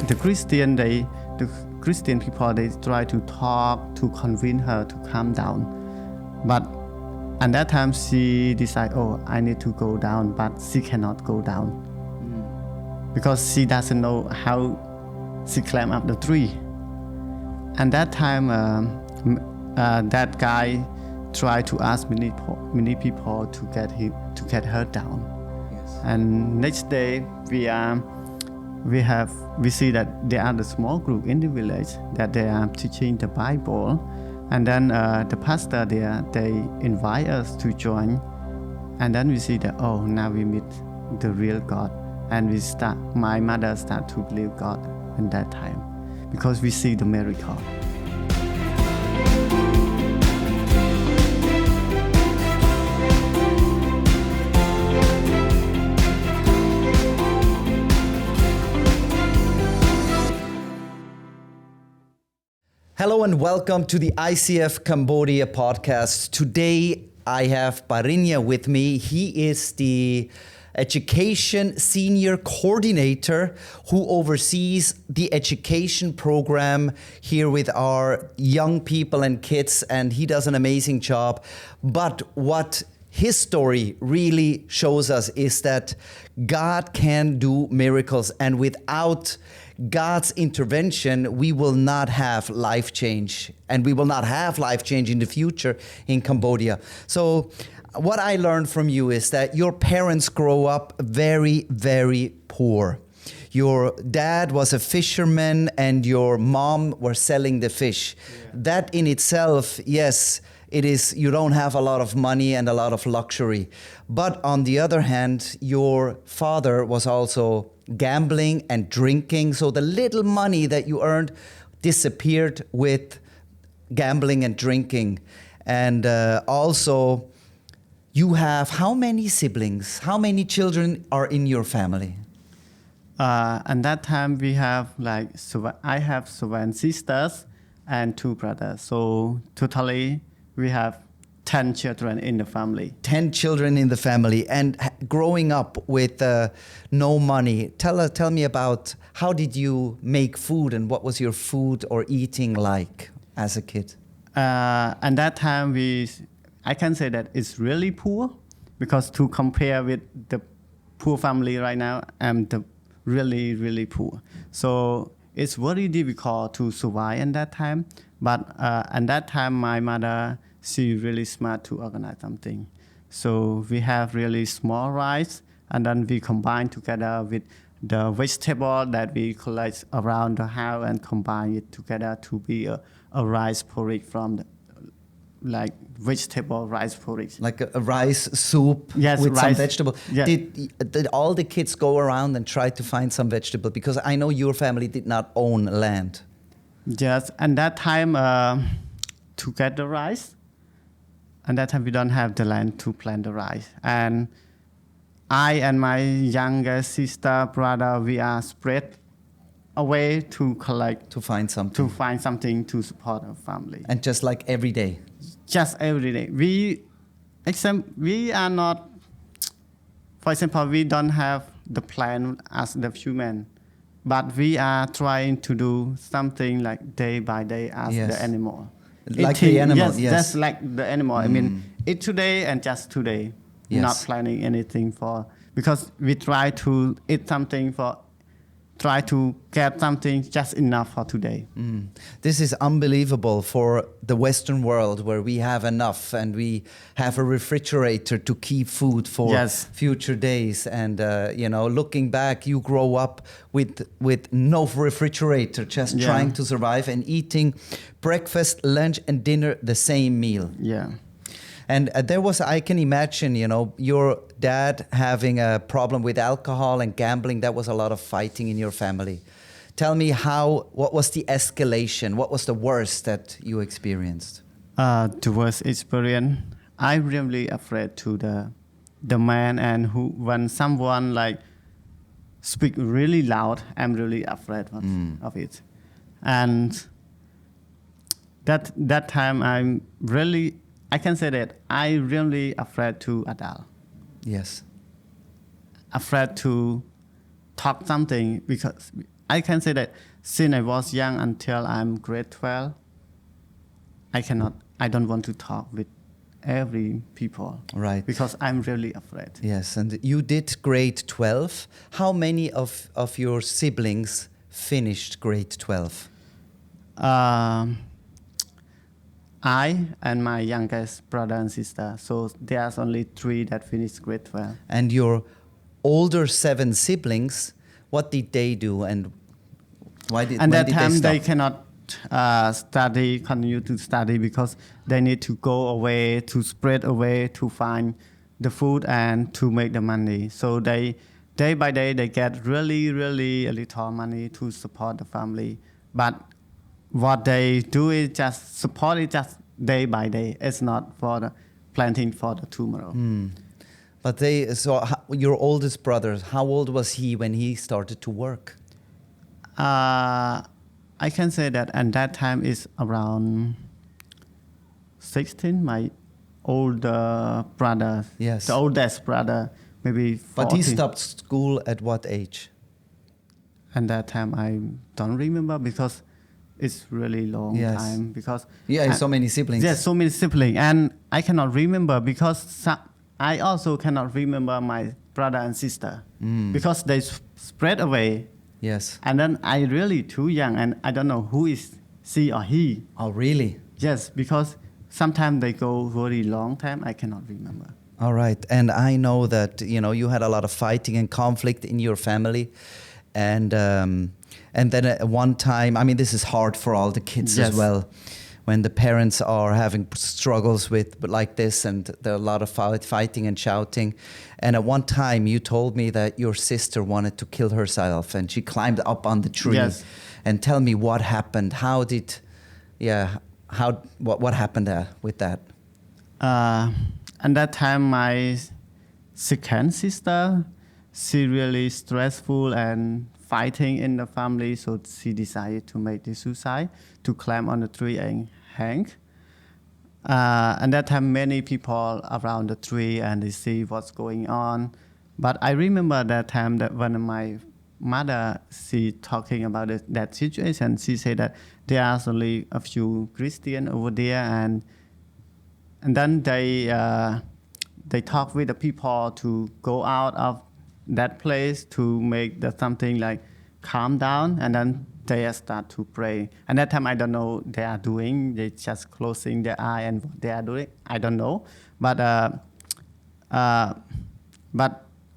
the Christian people, they try to talk to convince her to calm down. But at that time, she decided, I need to go down, but she cannot go down because she doesn't know how she climbed up the tree. And that time, that guy tried to ask many people to get her down. Yes. And next day, we see that there are the small group in the village that they are teaching the Bible, and then the pastor there, they invite us to join, and then we see that now we meet the real God, and my mother start to believe God in that time because we see the miracle. Hello and welcome to the ICF Cambodia podcast. Today I have Parigna with me. He is the Education Senior Coordinator who oversees the education program here with our young people and kids, and he does an amazing job. But what his story really shows us is that God can do miracles, and without God's intervention, we will not have life change, and we will not have life change in the future in Cambodia. So what I learned from you is that your parents grow up very, very poor. Your dad was a fisherman and your mom were selling the fish. Yeah. That in itself, yes, it is, you don't have a lot of money and a lot of luxury. But on the other hand, your father was also gambling and drinking. So the little money that you earned disappeared with gambling and drinking. And also, you have how many siblings? How many children are in your family? At that time, we have I have 7 sisters and 2 brothers. So totally, we have 10 children in the family. 10 children in the family. And growing up with no money, tell me about how did you make food and what was your food or eating like as a kid? At that time, I can say that it's really poor, because to compare with the poor family right now, I'm the really, really poor. So it's very difficult to survive at that time. But at that time, my mother, she really smart to organize something. So we have really small rice, and then we combine together with the vegetable that we collect around the house and combine it together to be a rice porridge from vegetable rice porridge. Like a rice soup with some vegetable. Yeah. Did all the kids go around and try to find some vegetable? Because I know your family did not own land. Yes, and that time to get the rice, and that time we don't have the land to plant the rice. And I and my younger sister, brother, we are spread away to collect. To find something. To find something to support our family. And just like every day? Just every day. We are not, for example, we don't have the plan as the human, but we are trying to do something like day by day as the animal. Like the animal, yes. Just like the animal. I mean, eat today and just today. Yes. Not planning anything because we try to eat something try to get something just enough for today. This is unbelievable for the Western world, where we have enough and we have a refrigerator to keep food for future days. And looking back, you grow up with no refrigerator, just trying to survive and eating breakfast, lunch, and dinner the same meal. Yeah. And I can imagine, your dad having a problem with alcohol and gambling. That was a lot of fighting in your family. Tell me what was the escalation? What was the worst that you experienced? The worst experience, I'm really afraid to the man, and when someone speak really loud, I'm really afraid of it. And that time I can say that I'm really afraid to adult. Yes. Afraid to talk something, because I can say that since I was young until I'm grade 12, I don't want to talk with every people. Right. Because I'm really afraid. Yes, and you did grade 12. How many of your siblings finished grade 12? I and my youngest brother and sister. So there's only 3 that finished grade 12. And your older 7 siblings, what did they do and when did they stop? They cannot continue to study because they need to go away, to spread away, to find the food and to make the money. So day by day, they get really, really a little money to support the family. But what they do is just support it just day by day. It's not for the planting for the tomorrow. But your oldest brother, how old was he when he started to work? I can say that at that time is around 16. My older brother, Yes. the oldest brother, maybe 14. But he stopped school at what age? And that time I don't remember because it's really long Yes. time. Because So many siblings. Yes, so many siblings, and I cannot remember because I also cannot remember my brother and sister because they spread away. Yes. And then I really too young, and I don't know who is she or he. Oh, really? Yes, because sometimes they go very long time. I cannot remember. All right. And I know that, you had a lot of fighting and conflict in your family. And then at one time, I mean, this is hard for all the kids Yes. as well. When the parents are having struggles with like this and there are a lot of fighting and shouting. And at one time you told me that your sister wanted to kill herself and she climbed up on the tree. Yes. And tell me what happened. What happened with that? And that time my second sister, she really stressful and fighting in the family, so she decided to make the suicide, to climb on the tree and hang. And that time many people around the tree and they see what's going on. But I remember that time that when my mother, she talking about that situation, she said that there are only a few Christians over there, and then they talk with the people to go out of that place to make something like calm down, and then they start to pray. And that time I don't know they are doing. They just closing their eye and what they are doing. I don't know, but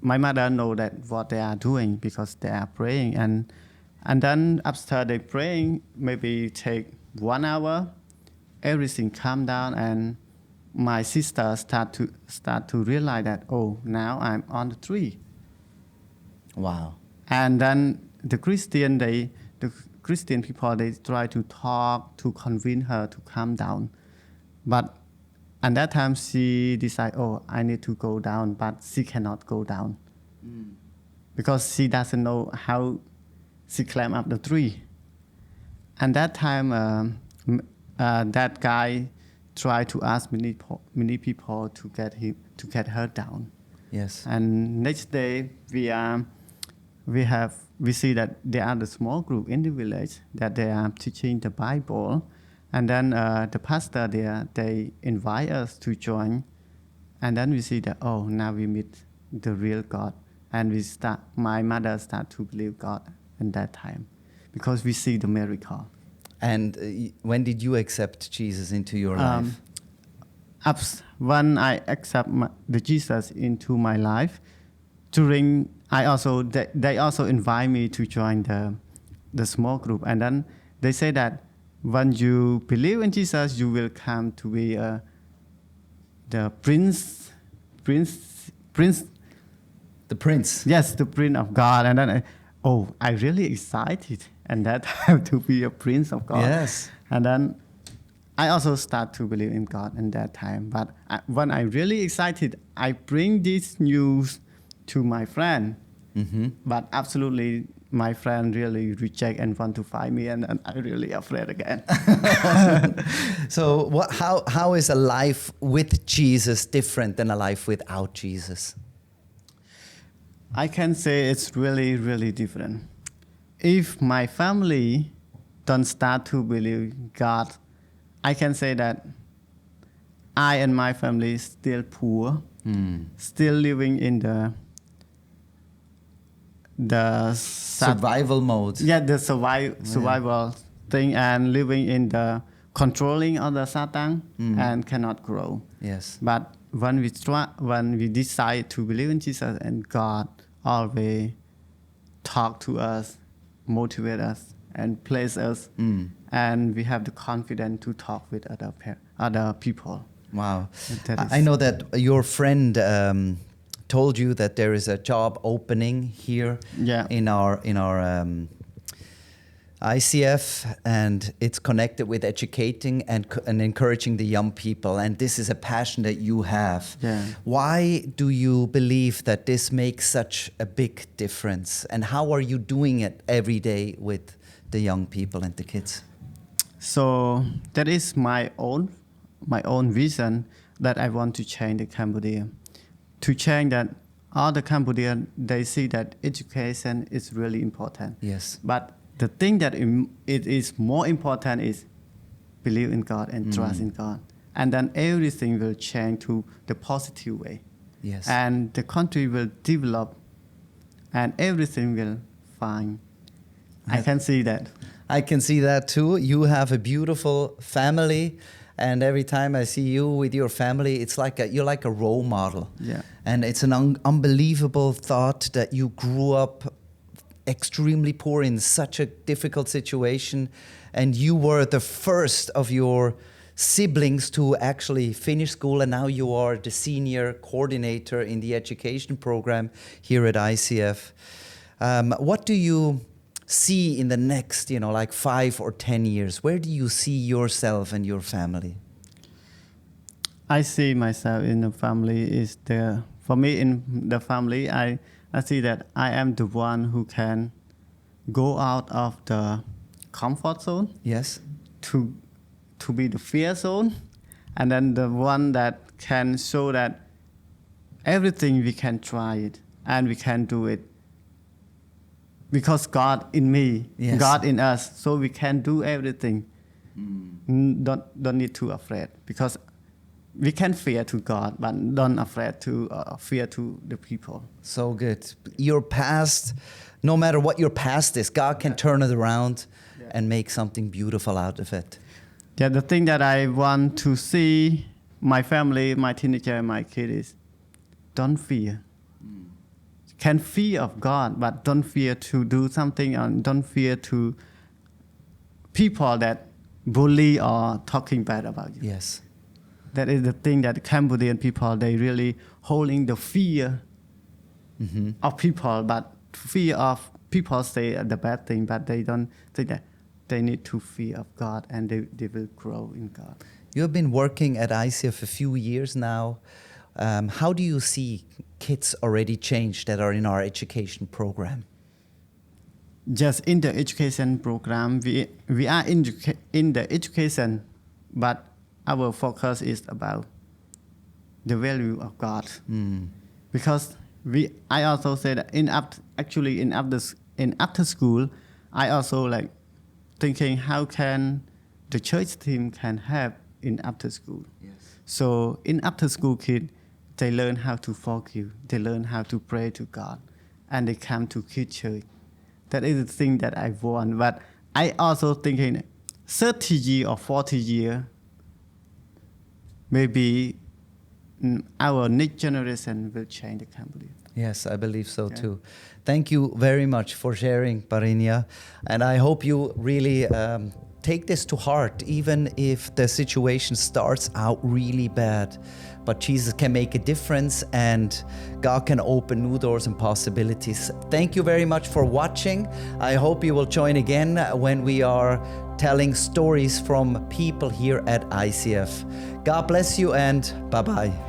my mother know that what they are doing because they are praying. And then after they praying, maybe take 1 hour, everything calm down, and my sister start to realize that now I'm on the tree. Wow. And then the Christian people, they try to talk to convince her to calm down. But at that time she decide, I need to go down, but she cannot go down because she doesn't know how she climb up the tree. And that time that guy tried to ask many people to get her down. Yes. And next day we see that there are the small group in the village that they are teaching the Bible, and then the pastor there, they invite us to join, and then we see that now we meet the real God, and my mother start to believe God in that time because we see the miracle. And when did you accept Jesus into your life? When I accept the Jesus into my life, they also invite me to join the small group, and then they say that when you believe in Jesus, you will come to be the prince. The prince. Yes, the prince of God. And then I really excited and that time to be a prince of God. Yes. And then I also start to believe in God in that time. But when I really excited, I bring this news to my friend. Mm-hmm. But absolutely, my friend really reject and want to fight me, and I'm really afraid again. So how is a life with Jesus different than a life without Jesus? I can say it's really, really different. if my family don't start to believe God, I can say that I and my family is still poor, still living in the Survival mode. Yeah, the survival thing, and living in the controlling of the Satan and cannot grow. Yes. But when we decide to believe in Jesus, and God always talk to us, motivate us, and place us, and we have the confidence to talk with other people. Wow. That is- I know that your friend told you that there is a job opening here Yeah. in our ICF, and it's connected with educating and encouraging the young people, and this is a passion that you have. Yeah. Why do you believe that this makes such a big difference, and how are you doing it every day with the young people and the kids? So that is my own vision, that I want to change the Cambodia, to change that all the Cambodians, they see that education is really important. Yes. But the thing that it is more important is believe in God and trust in God, and then everything will change to the positive way. Yes. And the country will develop, and everything will fine. I can see that. I can see that too. You have a beautiful family, and every time I see you with your family, it's like you're like a role model. Yeah. And it's an unbelievable thought that you grew up extremely poor in such a difficult situation, and you were the first of your siblings to actually finish school, and now you are the senior coordinator in the education program here at ICF. What do you see in the next, like 5 or 10 years? Where do you see yourself and your family? I see myself in the family for me in the family, I see that I am the one who can go out of the comfort zone Yes. to be the fear zone, and then the one that can show that everything we can try it and we can do it because God in me, Yes. God in us, so we can do everything. Don't need to afraid, because we can fear to God, but don't afraid to fear to the people. So good. Your past, no matter what your past is, God can turn it around and make something beautiful out of it. Yeah, the thing that I want to see my family, my teenager, and my kid is, don't fear. Can fear of God, but don't fear to do something, and don't fear to people that bully or talking bad about you. Yes. That is the thing that Cambodian people, they really holding the fear of people, but fear of people say the bad thing, but they don't think that they need to fear of God, and they will grow in God. You have been working at ICF a few years now. How do you see kids already change that are in our education program? Just in the education program, we are in the education, but our focus is about the value of God. Because I also say that in after school, I also like thinking how can the church team can help in after school. Yes. So in after school kids, they learn how to forgive, they learn how to pray to God, and they come to kids church. That is the thing that I want. But I also thinking 30 years or 40 years, maybe our next generation will change the Cambodia. Yes, I believe so too. Thank you very much for sharing, Parigna. And I hope you really take this to heart, even if the situation starts out really bad. But Jesus can make a difference, and God can open new doors and possibilities. Thank you very much for watching. I hope you will join again when we are telling stories from people here at ICF. God bless you, and bye-bye.